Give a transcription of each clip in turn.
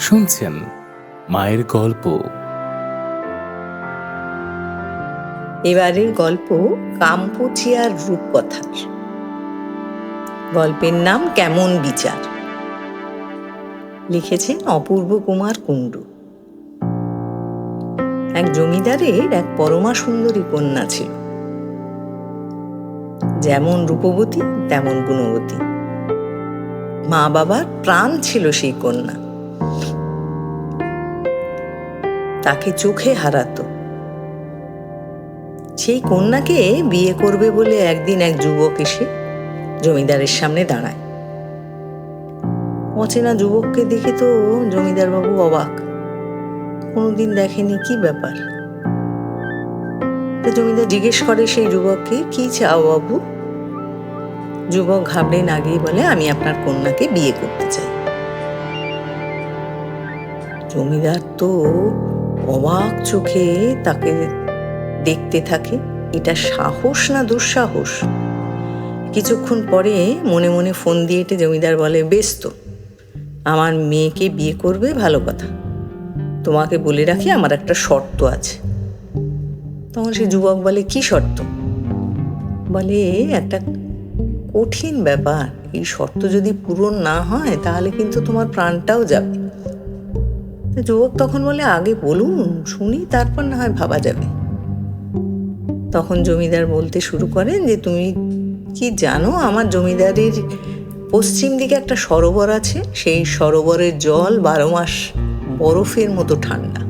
শুনছেন মায়ের গল্প। এবারের গল্প কাম্পুচিয়ার রূপকথার। গল্পের নাম কেমন বিচার। লিখেছেন অপূর্ব কুমার কুণ্ডু। এক জমিদারের এক পরমা সুন্দরী কন্যা ছিল। যেমন রূপবতী তেমন গুণবতী। মা বাবার প্রাণ ছিল সেই কন্যা। তাকে চোখে হারাতো। সেই কন্যাকে বিয়ে করবে বলে একদিন এক যুবক এসে জমিদারের সামনে দাঁড়ায়। অচেনা যুবককে দেখে তো জমিদার বাবু অবাক। কোনোদিন দেখেনি, কি ব্যাপার। জমিদার জিজ্ঞেস করে সেই যুবককে, কি চাও বাবু? যুবক ঘাবড়ে না গিয়ে বলে, আমি আপনার কন্যাকে বিয়ে করতে চাই। জমিদার তো অবাক চোখে তাকে দেখতে থাকে। এটা সাহস না দুঃসাহস? কিছুক্ষণ পরে মনে মনে ফোন দিয়ে জমিদার বলে, বেশ তো, আমার মেয়েকে বিয়ে করবে, ভালো কথা। তোমাকে বলে রাখি, আমার একটা শর্ত আছে। তখন সে যুবক বলে, কি শর্ত? বলে, একটা কঠিন ব্যাপার, এই শর্ত যদি পূরণ না হয় তাহলে কিন্তু তোমার প্রাণটাও যাবে। যুবক তখন বলে, আগে বলুন শুনি, তারপর না হয় ভাবা যাবে। তখন জমিদার বলতে শুরু করেন যে, তুমি কি জানো, আমার জমিদারির পশ্চিম দিকে একটা সরোবর আছে। সেই সরোবরের জল 12 মাস বরফের মতো ঠান্ডা।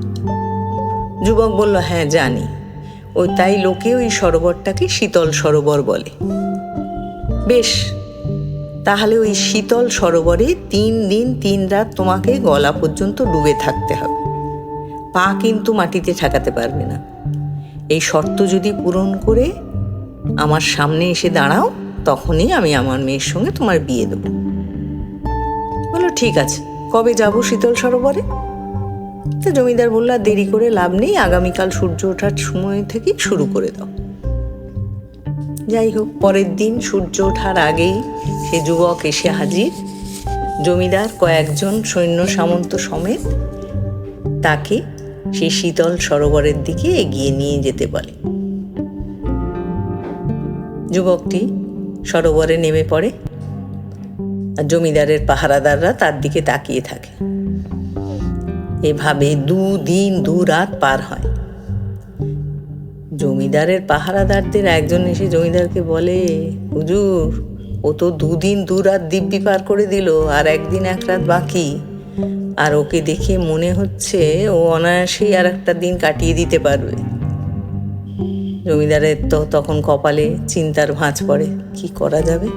যুবক বলল, হ্যাঁ জানি। তাই লোকে ওই সরোবরটাকে শীতল সরোবর বলে। বেশ, তাহলে ওই শীতল সরোবরে 3 দিন 3 রাত তোমাকে গলা পর্যন্ত ডুবে থাকতে হবে। পা কিন্তু মাটিতে ঠেকাতে পারবে না। এই শর্ত যদি পূরণ করে আমার সামনে এসে দাঁড়াও, তখনই আমি আমার মেয়ের সঙ্গে তোমার বিয়ে দেব। বললো, ঠিক আছে, কবে যাব শীতল সরোবরে? তো জমিদার বলল, দেরি করে লাভ নেই, আগামীকাল সূর্য ওঠার সময় থেকে শুরু করে দাও। যাই হোক, পরের দিন সূর্য ওঠার আগেই সে যুবক এসে হাজির। জমিদার কয়েকজন সৈন্য সামন্ত সমেত তাকে সেই শীতল সরোবরের দিকে এগিয়ে নিয়ে যেতে বলে। যুবকটি সরোবরে নেমে পড়ে, আর জমিদারের পাহারাদাররা তার দিকে তাকিয়ে থাকে। এভাবে 2 দিন 2 রাত পার হয়। জমিদারের পাহারাদারদের একজন এসে জমিদারকে বলে, হুজুর, ও তো 2 দিন 2 রাত দিব্যি পার করে দিল, আর 1 দিন 1 রাত বাকি। আর ওকে দেখে মনে হচ্ছে ও অনায়াসেই আর একটা দিন কাটিয়ে দিতে পারবে। জমিদারের তো তখন কপালে চিন্তার ভাঁজ পড়ে, কি করা যাবে।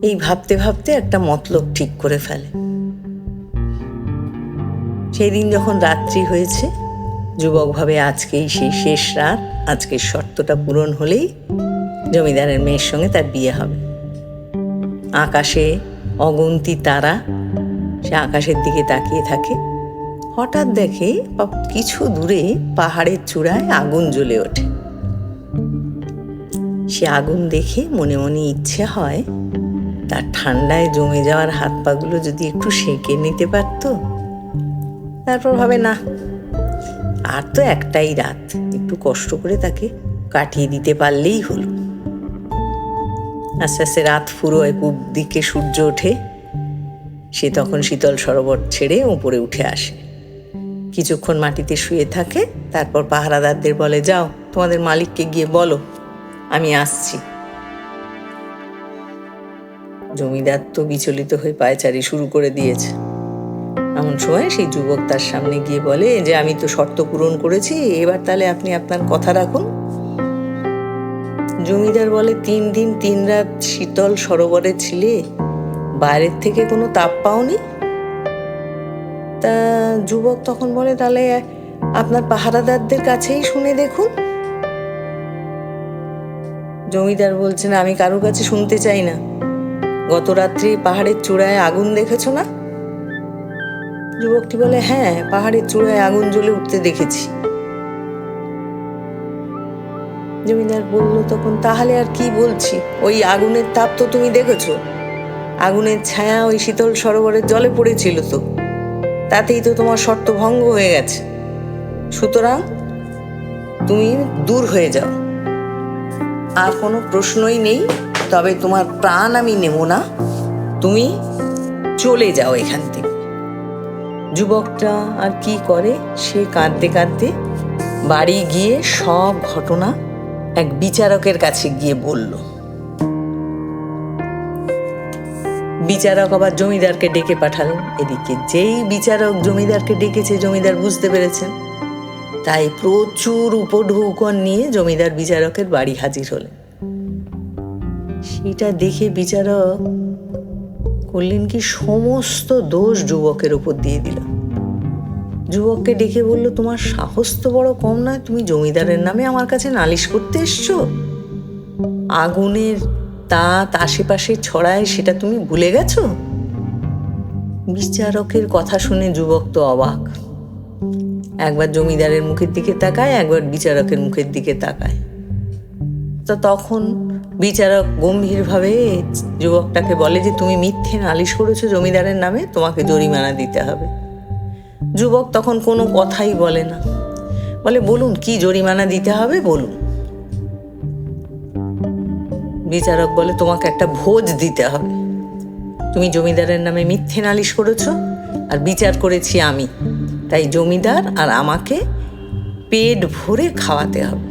এই ভাবতে ভাবতে একটা মতলব ঠিক করে ফেলে। সেই দিন যখন রাত্রি হয়েছে, যুবক ভাবে, আজকেই সেই শেষ রাত, আজকের শর্তটা পূরণ হলেই জমিদারের মেয়ের সঙ্গে তার বিয়ে হবে। আকাশে অগুন্তি তারা, সে আকাশের দিকে তাকিয়ে থাকে। হঠাৎ দেখে কিছু দূরে পাহাড়ের চূড়ায় আগুন জ্বলে ওঠে। সে আগুন দেখে মনে মনে ইচ্ছে হয়, তার ঠান্ডায় জমে যাওয়ার হাত পাগুলো যদি একটু সেঁকে নিতে পারত। তারপর ভাবে, না, আর তো একটাই রাত, একটু কষ্ট করে তাকে কাটিয়ে দিতে পারলেই হলো। আস্তে আস্তে রাত ফুরোয়, পূব দিকে সূর্য ওঠে। সে তখন শীতল সরোবর ছেড়ে উপরে উঠে আসে। কিছুক্ষণ মাটিতে শুয়ে থাকে, তারপর পাহারাদারদের বলে, যাও, তোমাদের মালিককে গিয়ে বলো আমি আসছি। জমিদার তো বিচলিত হয়ে পায়চারি শুরু করে দিয়েছে। এমন সময় সেই যুবক তার সামনে গিয়ে বলে যে, আমি তো শর্ত পূরণ করেছি, এবার তাহলে আপনি আপনার কথা রাখুন। জমিদার বলে, 3 দিন 3 রাত শীতল সরোবরে ছিলে, বাইরের থেকে কোনো তাপ পাওনি? তা যুবক তখন বলে, তাহলে আপনার পাহারাদারদের কাছেই শুনে দেখুন। জমিদার বলছেন, আমি কারোর কাছে শুনতে চাই না। গত রাত্রি পাহাড়ের চূড়ায় আগুন দেখেছো না? যুবকটি বলে, হ্যাঁ, পাহাড়ের চূড়ায় আগুন জ্বলে উঠতে দেখেছি। জমিদার বলল তখন, তাহলে আর কি বলছি, ওই আগুনের তাপ তো তুমি দেখেছো। আগুনের ছায়া ওই শীতল সরোবরের জলে পড়েছিল তো, তাতেই তো তোমার শর্ত ভঙ্গ হয়ে গেছে। সুতরাং তুমি দূর হয়ে যাও, আর কোনো প্রশ্নই নেই। তবে তোমার প্রাণ আমি নেব না, তুমি চলে যাও এখান থেকে। যুবকটা আর কি করে, সে কাঁদতে কাঁদতে বাড়ি গিয়ে সব ঘটনা এক বিচারকের কাছে গিয়ে বলল। বিচারক আবার জমিদারকে ডেকে পাঠালেন। এদিকে যেই বিচারক জমিদারকে ডেকেছে, জমিদার বুঝতে পেরেছেন, তাই প্রচুর উপঢৌকন নিয়ে জমিদার বিচারকের বাড়ি হাজির হলেন। সেটা দেখে বিচারক করলেন কি, সমস্ত দোষ যুবকের উপর দিয়ে দিল। যুবককে ডেকে বলল, তোমার সাহস তো বড় কম নয়, তুমি জমিদারের নামে আমার কাছে নালিশ করতে এসছো? আগুনের তাত আশেপাশে ছড়ায়, সেটা তুমি ভুলে গেছো? বিচারকের কথা শুনে যুবক তো অবাক। একবার জমিদারের মুখের দিকে তাকায়, একবার বিচারকের মুখের দিকে তাকায়। তো তখন বিচারক গম্ভীরভাবে যুবকটাকে বলে যে, তুমি মিথ্যে নালিশ করেছো জমিদারের নামে, তোমাকে জরিমানা দিতে হবে। যুবক তখন কোনো কথাই বলে না, বলে, বলুন কি জরিমানা দিতে হবে বলুন। বিচারক বলে, তোমাকে একটা ভোজ দিতে হবে। তুমি জমিদারের নামে মিথ্যে নালিশ করেছো, আর বিচার করেছি আমি, তাই জমিদার আর আমাকে পেট ভরে খাওয়াতে হবে।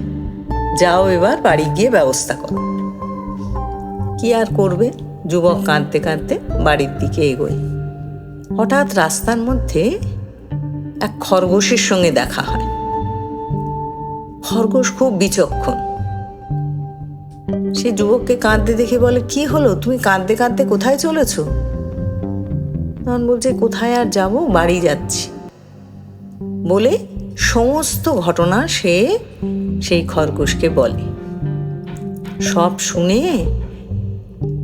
যাও এবার বাড়ি গিয়ে ব্যবস্থা করো। কি আর করবে, যুবক কাঁদতে কাঁদতে বাড়ির দিকে এগোয়। হঠাৎ রাস্তার মধ্যে এক খরগোশের সঙ্গে দেখা হয়। খরগোশ খুব বিচক্ষণ। সে যুবককে কাঁদতে দেখে বলে, কি হলো, তুমি কাঁদতে কাঁদতে কোথায় চলেছ? তখন বলছে, কোথায় আর যাব, বাড়ি যাচ্ছি বলে সমস্ত ঘটনা সে সেই খরগোশকে বলে। সব শুনে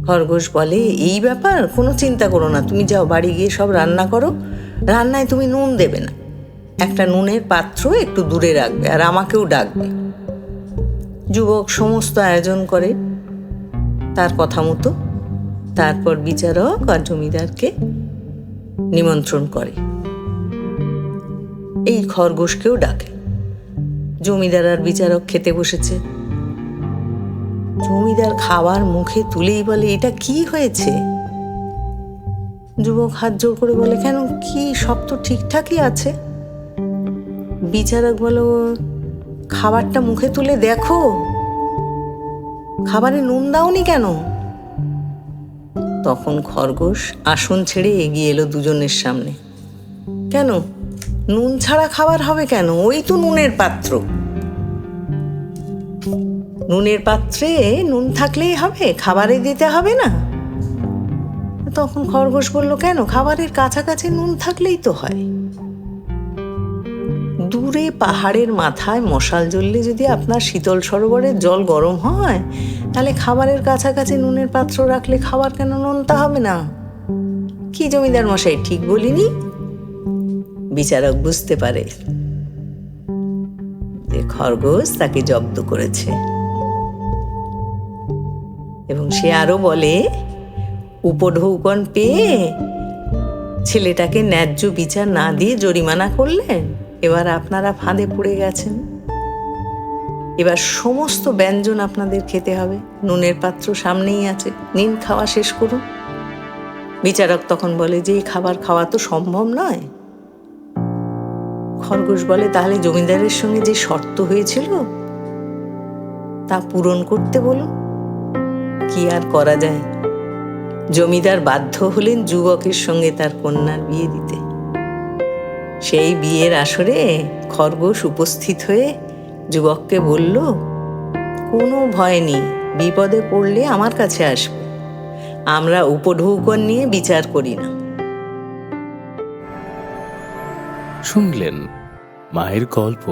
খরগোশ বলে, এই ব্যাপার, কোনো চিন্তা করো না, তুমি যাও বাড়ি গিয়ে সব রান্না করো। রান্নায় তুমি নুন দেবে না, একটা নুনের পাত্র একটু দূরে রাখবে, আর আমাকেও ডাকবে। যুবক সমস্ত আয়োজন করে তার কথা মতো। তারপর বিচারক আর জমিদারকে নিমন্ত্রণ করে। এই খরগোশকেও ডাকে। জমিদার আর বিচারক খেতে বসেছে। জমিদার খাবার মুখে তুলেই বলে, এটা কি হয়েছে? যুবক হাত জোড় করে বলে, কেন, কি, সব তো ঠিকঠাকই আছে। বিচারক বলো, খাবারটা মুখে তুলে দেখো, খাবারে নুন দাওনি কেন? তখন খরগোশ আসন ছেড়ে এগিয়ে এলো দুজনের সামনে। কেন, নুন ছাড়া খাবার হবে কেন? ওই তো নুনের পাত্র, নুনের পাত্রে নুন থাকলেই হবে, খাবারে দিতে হবে না? তখন খরগোশ বলল, কেন, খাবারের কাছাকাছি নুন থাকলেই তো হয়। দূরে পাহাড়ের মাথায় মশাল জ্বললে যদি আপনার শীতল সরোবরের জল গরম হয়, তাহলে খাবারের কাছাকাছি নুনের পাত্র রাখলে খাবার কেন নোনতা হবে না? কি জমিদার মশাই, ঠিক বলিনি? বিচারক বুঝতে পারে যে খরগোশ তাকে জব্দ করেছে, এবং সে আরো বলে, উপঢৌকন পেয়ে ছেলেটাকে ন্যায্য বিচার না দিয়ে জরিমানা করলেন, এবার আপনারা ফাঁদে পড়ে গেছেন। এবার সমস্ত ব্যঞ্জন আপনাদের খেতে হবে, নুনের পাত্র সামনেই আছে, নিন, খাওয়া শেষ করুন। বিচারক তখন বলে যে, এই খাবার খাওয়া তো সম্ভব নয়। খরগোশ বলে, তাহলে জমিদারের সঙ্গে যে শর্ত হয়েছিল তা পূরণ করতে বলুন। কি আর করা যায়, জমিদার বাধ্য হলেন যুবকের সঙ্গে তার কন্যার বিয়ে দিতে। সেই বিয়ের আসরে খরগোশ উপস্থিত হয়ে যুবককে বলল, কোনো ভয় নেই, বিপদে পড়লে আমার কাছে আসবে, আমরা উপঢৌকন নিয়ে বিচার করি না। শুনলেন মায়ের গল্প।